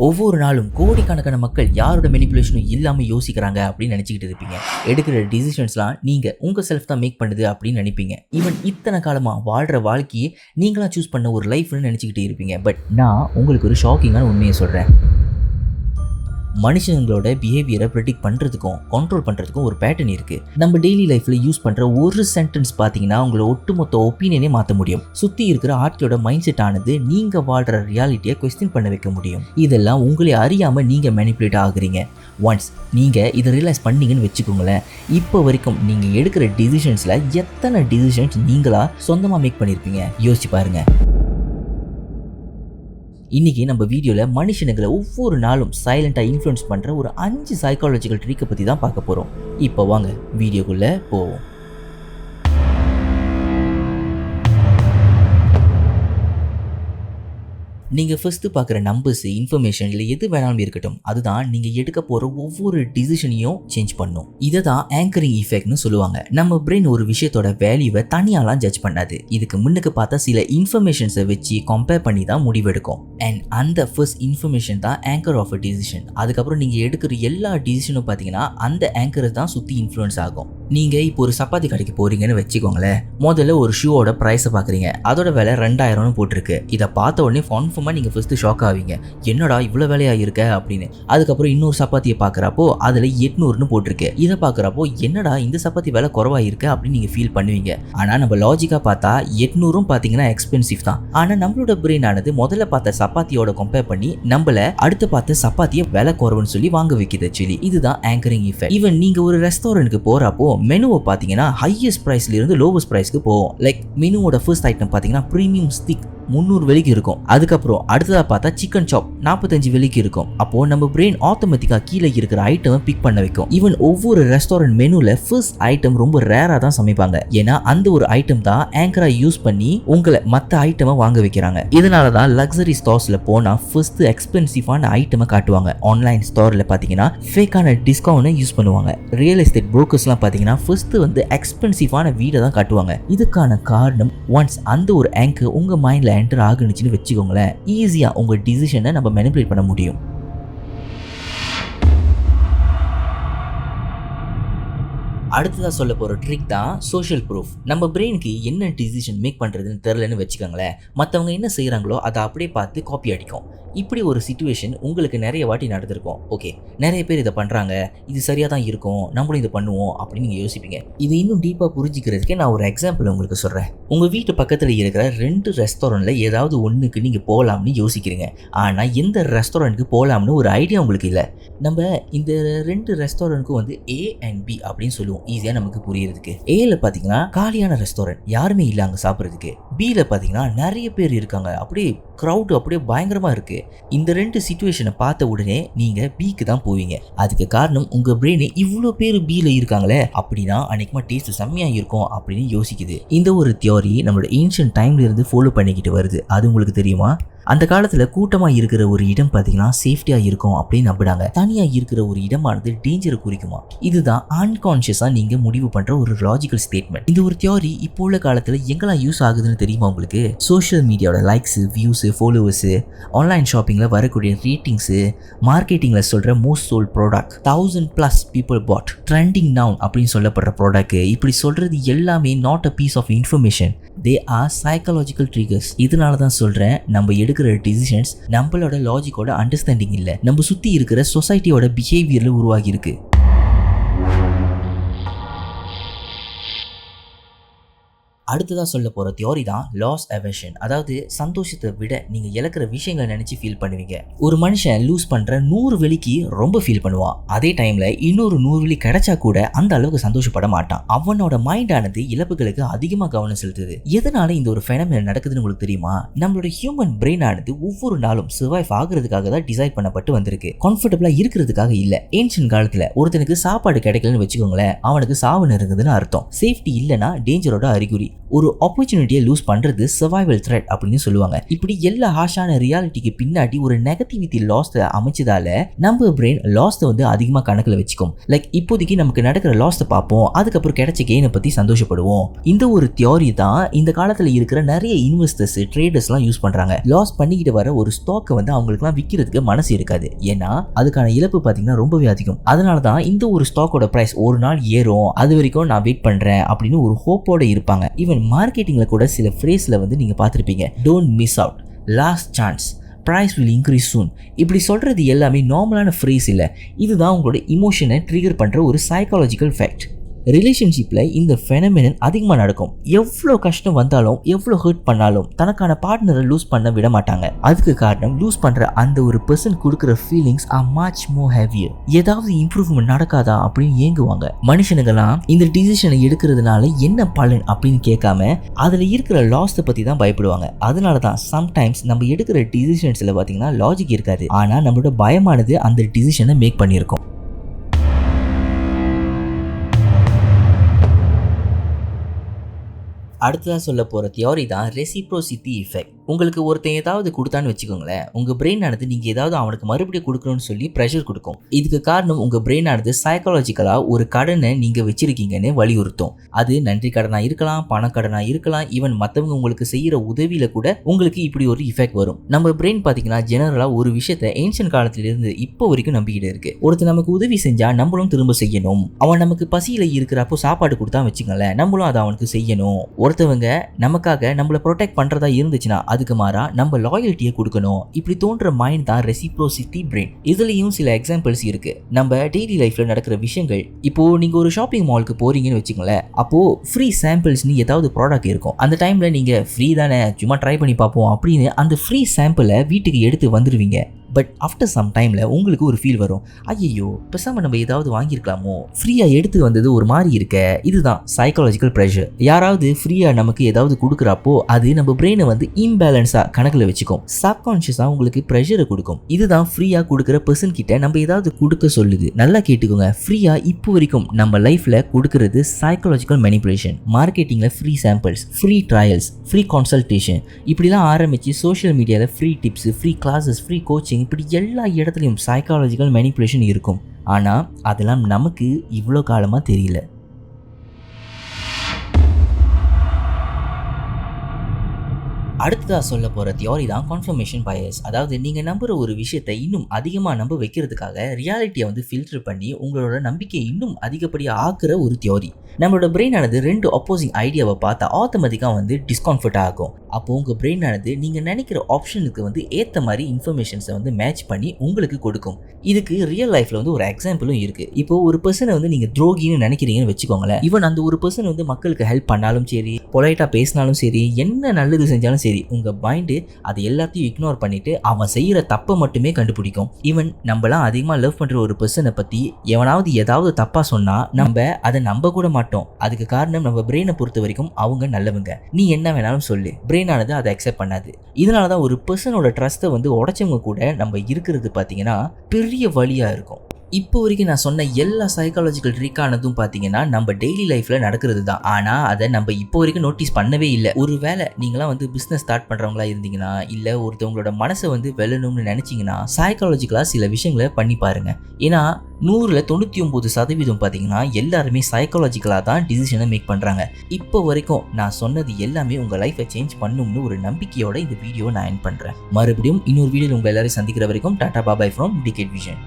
ஒவ்வொரு நாளும் கோடிக்கணக்கான மக்கள் யாரோட மெனிப்புலேஷனும் இல்லாமல் யோசிக்கிறாங்க அப்படின்னு நினச்சிக்கிட்டு இருப்பீங்க. எடுக்கிற டிசிஷன்ஸ்லாம் நீங்கள் உங்கள் செல்ஃப் தான் மேக் பண்ணுது அப்படின்னு நினைப்பீங்க. ஈவன் இத்தனை காலமாக வாழ்கிற வாழ்க்கையை நீங்களாம் சூஸ் பண்ண ஒரு லைஃப்னு நினச்சிக்கிட்டு இருப்பீங்க. பட் நான் உங்களுக்கு ஒரு ஷாக்கிங்கான உண்மையை சொல்கிறேன். மனுஷங்களோட பிஹேவியரை ப்ரெடிக்ட் பண்ணுறதுக்கும் கண்ட்ரோல் பண்ணுறதுக்கும் ஒரு பேட்டர்ன் இருக்குது. நம்ம டெய்லி லைஃப்பில் யூஸ் பண்ணுற ஒரு சென்டென்ஸ் பார்த்தீங்கன்னா உங்களை ஒட்டுமொத்த ஒப்பீனியனே மாற்ற முடியும். சுற்றி இருக்கிற ஆட்களோட மைண்ட் செட் ஆனது நீங்கள் வாழ்கிற ரியாலிட்டியை கொஸ்டின் பண்ண வைக்க முடியும். இதெல்லாம் உங்களை அறியாமல் நீங்கள் மேனிப்புலேட் ஆகுறீங்க. ஒன்ஸ் நீங்கள் இதை ரியலைஸ் பண்ணீங்கன்னு வச்சுக்கோங்களேன், இப்போ வரைக்கும் நீங்கள் எடுக்கிற டிசிஷன்ஸில் எத்தனை டிசிஷன்ஸ் நீங்களாக சொந்தமாக மேக் பண்ணியிருப்பீங்க யோசிச்சு பாருங்கள். இன்றைக்கி நம்ம வீடியோவில் மனுஷனுங்களை ஒவ்வொரு நாளும் சைலண்ட்டாக இன்ஃப்ளூயன்ஸ் பண்ணுற ஒரு 5 சைக்காலஜிக்கல் ட்ரிக்கை பற்றி தான் பார்க்க போகிறோம். இப்போ வாங்க வீடியோக்குள்ளே போவோம். நீங்கள் ஃபஸ்ட்டு பார்க்குற நம்பர்ஸ், இன்ஃபர்மேஷன் இல்லை எது வேணாலும் இருக்கட்டும், அதுதான் நீங்கள் எடுக்க போகிற ஒவ்வொரு டிசிஷனையும் சேஞ்ச் பண்ணும். இதை தான் ஆங்கரிங் இஃபெக்ட்னு சொல்லுவாங்க. நம்ம பிரெயின் ஒரு விஷயத்தோட வேல்யூவை தனியாலாம் ஜட்ஜ் பண்ணாது. இதுக்கு முன்னுக்கு பார்த்தா சில இன்ஃபர்மேஷன்ஸை வச்சு கம்பேர் பண்ணி தான் முடிவெடுக்கும். அண்ட் அந்த ஃபர்ஸ்ட் இன்ஃபர்மேஷன் தான் ஆங்கர் ஆஃப் அ டிசிஷன். அதுக்கப்புறம் நீங்கள் எடுக்கிற எல்லா டிசிஷனும் பார்த்தீங்கன்னா அந்த ஆங்கரை தான் சுற்றி இன்ஃப்ளூயன்ஸ் ஆகும். நீங்கள் இப்போ ஒரு சப்பாத்தி கடைக்கு போகிறீங்கன்னு வச்சுக்கோங்களேன். முதல்ல ஒரு ஷூவோட ப்ரைஸை பார்க்குறீங்க. அதோட விலை 2000 போட்டிருக்கு. இதை பார்த்த உடனே நீங்கள் ஃபர்ஸ்ட் ஷாக் ஆவீங்க, என்னடா இவ்வளோ வேலையாக இருக்க அப்படின்னு. அதுக்கப்புறம் இன்னொரு சப்பாத்தியை பார்க்குறப்போ அதில் 800ன்னு போட்டிருக்கு. இதை பார்க்குறப்போ என்னடா இந்த சப்பாத்தி விலை குறவாக இருக்கு அப்படின்னு நீங்கள் ஃபீல் பண்ணுவீங்க. ஆனால் நம்ம லாஜிக்காக பார்த்தா 800ம் பார்த்தீங்கன்னா எக்ஸ்பென்சிவ் தான். ஆனால் நம்மளோட பிரெயின் ஆனது முதல்ல பார்த்த சப்பாத்தியோட கம்பேர் பண்ணி நம்மள அடுத்து பார்த்த சப்பாத்தியை விலை குறவுன்னு சொல்லி வாங்க வைக்குது. ஆக்சுவலி இதுதான் ஆங்கரிங் இஃபெக்ட். ஈவன் நீங்கள் ஒரு ரெஸ்டாரண்ட்டுக்கு போகிறப்போ மெனுவை பார்த்தீங்கன்னா ஹையஸ்ட் ப்ரைஸ்ல இருந்து லோவஸ்ட் ப்ரைஸ்க்கு போவோம். லைக் மெனுவோட ஃபர்ஸ்ட் ஐட்டம் பார்த்தீங்கன்னா ப்ரீமியம் ஸ்டிக் 300 வெள்ளிக்கு இருக்கும். அதுக்கப்புறம் அடுத்ததாக பார்த்தா சிக்கன் சாப் 45 வெள்ளிக்கு இருக்கும். அப்போ நம்ம பிரெயின் ஆட்டோமேட்டிக்காக கீழே இருக்கிற ஐட்டமை பிக் பண்ண வைக்கும். ஈவன் ஒவ்வொரு ரெஸ்டாரண்ட் மெனுல ஃபர்ஸ்ட் ஐட்டம் ரொம்ப ரேராக தான் சமைப்பாங்க. ஏன்னா அந்த ஒரு ஐட்டம் தான் ஆங்கரா யூஸ் பண்ணி உங்களை மற்ற ஐட்டமை வாங்க வைக்கிறாங்க. இதனால தான் லக்ஸரி ஸ்டோர்ஸ்ல போனால் ஃபர்ஸ்ட் எக்ஸ்பென்சிவான ஐட்டமை காட்டுவாங்க. ஆன்லைன் ஸ்டோர்ல பார்த்தீங்கன்னா ஃபேக்கான டிஸ்கவுண்ட் யூஸ் பண்ணுவாங்க. ரியல் எஸ்டேட் புரோக்கர்ஸ்லாம் பார்த்தீங்கன்னா ஃபர்ஸ்ட் எக்ஸ்பென்சிவான வீடை தான் காட்டுவாங்க. இதுக்கான காரணம் ஒன்ஸ் அந்த ஒரு ஆங்கர் உங்க மைண்ட்ல என்டர் ஆகுனுச்சுன்னு வச்சுக்கோங்களேன், ஈஸியா உங்க டிசிஷனை நம்ம மேனிபுலேட் பண்ண முடியும். அடுத்ததாக சொல்ல போகிற ட்ரிக் தான் சோஷியல் ப்ரூஃப். நம்ம பிரெயினுக்கு என்ன டிசிஷன் மேக் பண்ணுறதுன்னு தெரிலன்னு வச்சுக்கோங்களேன், மற்றவங்க என்ன செய்கிறாங்களோ அதை அப்படியே பார்த்து காப்பி அடிக்கும். இப்படி ஒரு சிச்சுவேஷன் உங்களுக்கு நிறைய வாட்டி நடந்திருக்கும். ஓகே, நிறைய பேர் இதை பண்ணுறாங்க, இது சரியாக தான் இருக்கும், நம்மளும் இதை பண்ணுவோம் அப்படின்னு நீங்கள் யோசிப்பீங்க. இது இன்னும் டீப்பாக புரிஞ்சிக்கிறதுக்கே நான் ஒரு எக்ஸாம்பிள் உங்களுக்கு சொல்கிறேன். உங்கள் வீட்டு பக்கத்தில் இருக்கிற 2 ரெஸ்டாரண்ட்டில் ஏதாவது ஒன்றுக்கு நீங்கள் போகலாம்னு யோசிக்கிறீங்க. ஆனால் எந்த ரெஸ்டாரண்ட்டுக்கு போகலாம்னு ஒரு ஐடியா உங்களுக்கு இல்லை. நம்ம இந்த 2 ரெஸ்டாரண்ட்டுக்கும் A அண்ட் B அப்படின்னு சொல்லுவோம், ஈஸியாக நமக்கு புரியறதுக்கு. ஏல பார்த்தீங்கன்னா காலியான ரெஸ்டாரண்ட், யாருமே இல்லை அங்கே சாப்பிட்றதுக்கு. பியில் பார்த்தீங்கன்னா நிறைய பேர் இருக்காங்க, அப்படியே க்ரௌடு அப்படியே பயங்கரமாக இருக்குது. இந்த 2 சிச்சுவேஷனை பார்த்த உடனே நீங்கள் பிக்கு தான் போவீங்க. அதுக்கு காரணம் உங்கள் பிரெயின் இவ்வளோ பேர் பியில் இருக்காங்களே, அப்படின்னா அன்றைக்குமா டேஸ்ட் செம்மையாக இருக்கும் அப்படின்னு யோசிக்குது. இந்த ஒரு தியோரி நம்மளோட ஏன்ஷியன்ட் டைம்ல இருந்து ஃபாலோ பண்ணிக்கிட்டு வருது. அது உங்களுக்கு தெரியுமா? அந்த காலத்தில் கூட்டமாக இருக்கிற ஒரு இடம் பார்த்தீங்கன்னா சேஃப்டியாக இருக்கும் அப்படின்னு நம்பினாங்க. தனியாக இருக்கிற ஒரு இடமானது டேஞ்சரை குறிக்குமா. இதுதான் அன்கான்ஷியஸாக நீங்கள் முடிவு பண்ணுற ஒரு லாஜிக்கல் ஸ்டேட்மெண்ட். இந்த ஒரு தியோரி இப்போ உள்ள காலத்தில் எங்கெல்லாம் யூஸ் ஆகுதுன்னு தெரியுமா உங்களுக்கு? சோஷியல் மீடியாவோட லைக்ஸு, வியூஸு, ஃபாலோவர்ஸு, ஆன்லைன் ஷாப்பிங்கில் வரக்கூடிய ரேட்டிங்ஸு, மார்க்கெட்டிங்கில் சொல்கிற most sold product, 1000+ people bought, trending நவுன் அப்படின்னு சொல்லப்படுற ப்ராடக்ட், இப்படி சொல்கிறது எல்லாமே not a piece of information, they are psychological triggers. இதனால தான் சொல்கிறேன், நம்ம எடுக்கிற டிசிஷன்ஸ் நம்மளோட லாஜிக்கோட அண்டர்ஸ்டாண்டிங் இல்லை, நம்ம சுற்றி இருக்கிற சொசைட்டியோட பிஹேவியரில் உருவாகி இருக்கு. அடுத்ததாக சொல்ல போகிற தியோரி தான் லாஸ் அவர்ஷன். அதாவது சந்தோஷத்தை விட நீங்கள் இழக்கிற விஷயங்களை நினச்சி ஃபீல் பண்ணுவீங்க. ஒரு மனுஷன் லூஸ் பண்ணுற 100 வெள்ளிக்கு ரொம்ப ஃபீல் பண்ணுவான். அதே டைமில் இன்னொரு 100 வெள்ளி கிடைச்சா கூட அந்த அளவுக்கு சந்தோஷப்பட மாட்டான். அவனோட மைண்டானது இழப்புகளுக்கு அதிகமாக கவனம் செலுத்துது. எதனால இந்த ஒரு ஃபெனோமெனன் நடக்குதுன்னு உங்களுக்கு தெரியுமா? நம்மளோட ஹியூமன் பிரெயின் ஆனது ஒவ்வொரு நாளும் சர்வைவ் ஆகுறதுக்காக தான் டிசைன் பண்ணப்பட்டு வந்திருக்கு, கம்ஃபர்டபுளாக இருக்கிறதுக்காக இல்லை. ஏன்ஷியன்ட் காலத்தில் ஒருத்தனுக்கு சாப்பாடு கிடைக்கலன்னு வச்சுக்கோங்களேன், அவனுக்கு சாவு நெருங்குதுன்னு அர்த்தம். சேஃப்டி இல்லைன்னா டேஞ்சரோட அறிகுறி. ஒரு ஆப்பர்ச்சுனிட்டியை லூஸ் பண்றது சர்வைவல் த்ரெட் அப்படின்னு சொல்லுவாங்க. இப்படி எல்லா ஹாஷான ரியாலிட்டிக்கு பின்னாடி ஒரு நெகட்டிவிட்டி லாஸ்ட அமைச்சதால நம்ம பிரெயின் லாஸ்ட வந்து அதிகமா கணக்குல வச்சுக்கும். லைக் இப்போதைக்கு நமக்கு நடக்கிற லாஸ்ட பார்ப்போம், அதுக்கப்புறம் கிடைச்ச கெயினை பத்தி சந்தோஷப்படுவோம். இந்த ஒரு தியோரி தான் இந்த காலத்துல இருக்கிற நிறைய இன்வெஸ்டர்ஸ் ட்ரேடர்ஸ்லாம் யூஸ் பண்றாங்க. லாஸ் பண்ணிக்கிட்டு வர ஒரு ஸ்டாக்கை வந்து அவங்களுக்குலாம் விற்கிறதுக்கு மனசு இருக்காது, ஏன்னா அதுக்கான இழப்பு பார்த்தீங்கன்னா ரொம்பவே அதிகம். அதனால தான் இந்த ஒரு ஸ்டாக்கோட பிரைஸ் ஒரு நாள் ஏறும், அது வரைக்கும் நான் வெயிட் பண்றேன் அப்படின்னு ஒரு ஹோப்போட இருப்பாங்க. ஈவன் மார்க்கெட்டிங்ல கூட சில ஃப்ரேஸ்ல வந்து நீங்க பார்த்துருப்பீங்க, don't miss out, last chance, price will increase soon. இப்படி சொல்றது எல்லாமே நார்மலான ஃப்ரேஸ் இல்லை, இதுதான் உங்களோட இமோஷனை ட்ரிகர் பண்ற ஒரு சைக்காலஜிக்கல் ஃபேக்ட். ரிலேஷன்ஷிப்பில் இந்த ஃபெனமெனன் அதிகமாக நடக்கும். எவ்வளோ கஷ்டம் வந்தாலும் எவ்வளோ ஹர்ட் பண்ணாலும் தனக்கான பார்ட்னரை லூஸ் பண்ண விட மாட்டாங்க. அதுக்கு காரணம் லூஸ் பண்ணுற அந்த ஒரு பர்சன் கொடுக்குற feelings are much more heavier. ஏதாவது இம்ப்ரூவ்மெண்ட் நடக்காதா அப்படின்னு ஏங்குவாங்க. மனுஷனுங்கெல்லாம் இந்த டிசிஷனை எடுக்கிறதுனால என்ன பலன் அப்படின்னு கேட்காம அதில் இருக்கிற லாஸை பற்றி தான் பயப்படுவாங்க. அதனால தான் சம்டைம்ஸ் நம்ம எடுக்கிற டிசிஷன்ஸில் பார்த்தீங்கன்னா லாஜிக் இருக்காது, ஆனால் நம்மளோட பயமானது அந்த டிசிஷனை மேக் பண்ணியிருக்கோம். அடுத்ததாக சொல்ல போகிற தியோரி தான் ரெசிப்ரோசிட்டி எஃபெக்ட். உங்களுக்கு ஒருத்தன் ஏதாவது கொடுத்தான்னு வச்சுக்கோங்களேன், உங்கள் பிரெயின் ஆனது நீங்கள் ஏதாவது அவனுக்கு மறுபடியும் கொடுக்கணும்னு சொல்லி ப்ரெஷர் கொடுக்கும். இதுக்கு காரணம் உங்கள் பிரெயின் ஆனது சைக்காலஜிக்கலாக ஒரு கடனை நீங்கள் வச்சிருக்கீங்கன்னு வலியுறுத்தும். அது நன்றி கடனாக இருக்கலாம், பணக்கடனாக இருக்கலாம், ஈவன் மற்றவங்க உங்களுக்கு செய்கிற உதவியில் கூட உங்களுக்கு இப்படி ஒரு இஃபெக்ட் வரும். நம்ம பிரெயின் பார்த்தீங்கன்னா ஜெனரலாக ஒரு விஷயத்தை ஏன்ஷியன்ட் காலத்திலிருந்து இப்போ வரைக்கும் நம்பிக்கிட்டு இருக்கு. ஒருத்தர் நமக்கு உதவி செஞ்சால் நம்மளும் திரும்ப செய்யணும். அவன் நமக்கு பசியில் இருக்கிறப்போ சாப்பாடு கொடுத்தா வச்சுக்கோங்களேன், நம்மளும் அதை அவனுக்கு செய்யணும். ஒருத்தவங்க நமக்காக நம்மளை ப்ரொடெக்ட் பண்ணுறதா இருந்துச்சுன்னா அதுக்கு மாறா நம்ம லாயல்ட்டியை கொடுக்கணும். இப்படி தோன்ற மைண்ட் தான் ரெசிப்ரோசிட்டி பிரெயின். இதுலயும் சில எக்ஸாம்பிள்ஸ் இருக்கு. நம்ம டெய்லி லைஃப்ல நடக்கிற விஷயங்கள், இப்போ நீங்க ஒரு ஷாப்பிங் மாலுக்கு போறீங்கன்னு வச்சுக்கோங்களேன், அப்போ ஃப்ரீ சாம்பிள்ஸ்னு ஏதாவது ப்ராடக்ட் இருக்கும். அந்த டைம்ல நீங்க ஃப்ரீ தானே, சும்மா ட்ரை பண்ணி பார்ப்போம் அப்படின்னு அந்த ஃப்ரீ சாம்பிளை வீட்டுக்கு எடுத்து வந்துடுவீங்க. பட் ஆஃப்டர் சம் டைமில் உங்களுக்கு ஒரு ஃபீல் வரும், ஐயோ பேசாமல் நம்ம ஏதாவது வாங்கியிருக்கலாமோ, ஃப்ரீயாக எடுத்து வந்தது ஒரு மாதிரி இருக்க. இதுதான் சைக்காலஜிக்கல் ப்ரெஷர். யாராவது ஃப்ரீயாக நமக்கு ஏதாவது கொடுக்குறப்போ அது நம்ம பிரெயினை வந்து இம்பேலன்ஸாக கணக்கில் வச்சுக்கும். சப்கான்ஷியஸாக உங்களுக்கு ப்ரெஷரை கொடுக்கும். இதுதான் ஃப்ரீயாக கொடுக்குற பர்சன் கிட்ட நம்ம ஏதாவது கொடுக்க சொல்லுது. நல்லா கேட்டுக்கோங்க, ஃப்ரீயாக இப்போ வரைக்கும் நம்ம லைஃப்பில் கொடுக்கறது சைக்காலஜிக்கல் மேனிபுலேஷன். மார்க்கெட்டிங்கில் free samples, free trials, free consultation, இப்படிலாம் ஆரம்பித்து சோஷியல் மீடியாவில் free tips, free classes, free coaching, இப்படி எல்லா இடத்துலையும் சைக்காலஜிக்கல் மேனிபுலேஷன் இருக்கும். ஆனால் அதெல்லாம் நமக்கு இவ்வளோ காலமாக தெரியல. அடுத்ததாக சொல்ல போகிற தியோரி தான் கன்ஃபர்மேஷன் பயஸ். அதாவது நீங்கள் நம்புகிற ஒரு விஷயத்தை இன்னும் அதிகமாக நம்ப வைக்கிறதுக்காக ரியாலிட்டியை வந்து ஃபில்டர் பண்ணி உங்களோட நம்பிக்கையை இன்னும் அதிகப்படியாக ஆக்குற ஒரு தியோரி. நம்மளோட பிரெயின் ஆனது ரெண்டு ஆப்போசிங் ஐடியாவை பார்த்தா ஆட்டோமேட்டிக்காக வந்து டிஸ்கம்ஃபர்ட் ஆகும். அப்போ உங்கள் பிரெயின் ஆனது நீங்கள் நினைக்கிற ஆப்ஷனுக்கு வந்து ஏற்ற மாதிரி இன்ஃபர்மேஷன்ஸை வந்து மேட்ச் பண்ணி உங்களுக்கு கொடுக்கும். இதுக்கு ரியல் லைஃப்பில் வந்து ஒரு எக்ஸாம்பிளும் இருக்குது. இப்போ ஒரு பர்சனை வந்து நீங்கள் துரோகின்னு நினைக்கிறீங்கன்னு வச்சுக்கோங்களேன், ஈவன் அந்த ஒரு பர்சன் வந்து மக்களுக்கு ஹெல்ப் பண்ணாலும் சரி, பொலைட்டாக பேசினாலும் சரி, என்ன நல்லது செஞ்சாலும் சரி, உங்க மைண்டு அது எல்லாத்தையும் இக்னோர் பண்ணிட்டு அவன் செய்யற தப்பை மட்டுமே கண்டுபிடிக்கும். ஈவன் நம்மளாம் அதிகமா லவ் பண்ற ஒரு பர்சனை பத்தி எவனாவது ஏதாவது தப்பா சொன்னா நம்ம அதை நம்ப கூட மாட்டோம். அதுக்கு காரணம் நம்ம பிரெயினை பொறுத்த வரைக்கும் அவங்க நல்லவங்க, நீ என்ன வேணாலும் சொல்லு, பிரெயின் ஆனது அதை அக்செப்ட் பண்ணாது. இதனாலதான் ஒரு பர்சனோட ட்ரஸ்ட்டை வந்து உடைச்சவங்க கூட நம்ம இருக்கிறது பார்த்தீங்கன்னா பெரிய வழியா இருக்கும். இப்போ வரைக்கும் நான் சொன்ன எல்லா சைக்காலஜிக்கல் ட்ரிக்கானதும் பார்த்தீங்கன்னா நம்ம டெய்லி லைஃப்பில் நடக்கிறது தான். ஆனால் அதை நம்ம இப்போ வரைக்கும் நோட்டீஸ் பண்ணவே இல்லை. ஒரு வேளை நீங்களாம் வந்து பிஸ்னஸ் ஸ்டார்ட் பண்ணுறவங்களா இருந்தீங்கன்னா, இல்லை ஒருத்தவங்களோட மனசை வந்து வெல்லணும்னு நினச்சிங்கன்னா சைக்காலஜிக்கலாக சில விஷயங்களை பண்ணி பாருங்க. ஏன்னா 100ல் 99% பார்த்தீங்கன்னா எல்லாருமே சைக்காலஜிக்கலாக தான் டிசிஷனை மேக் பண்ணுறாங்க. இப்போ வரைக்கும் நான் சொன்னது எல்லாமே உங்கள் லைஃப்பை சேஞ்ச் பண்ணும்னு ஒரு நம்பிக்கையோட இந்த வீடியோ நான் எண்ட் பண்ணுறேன். மறுபடியும் இன்னொரு வீடியோவில் உங்கள் எல்லாரையும் சந்திக்கிற வரைக்கும் டாடா பாபாய் ஃப்ரம் டிகேட் விஷன்.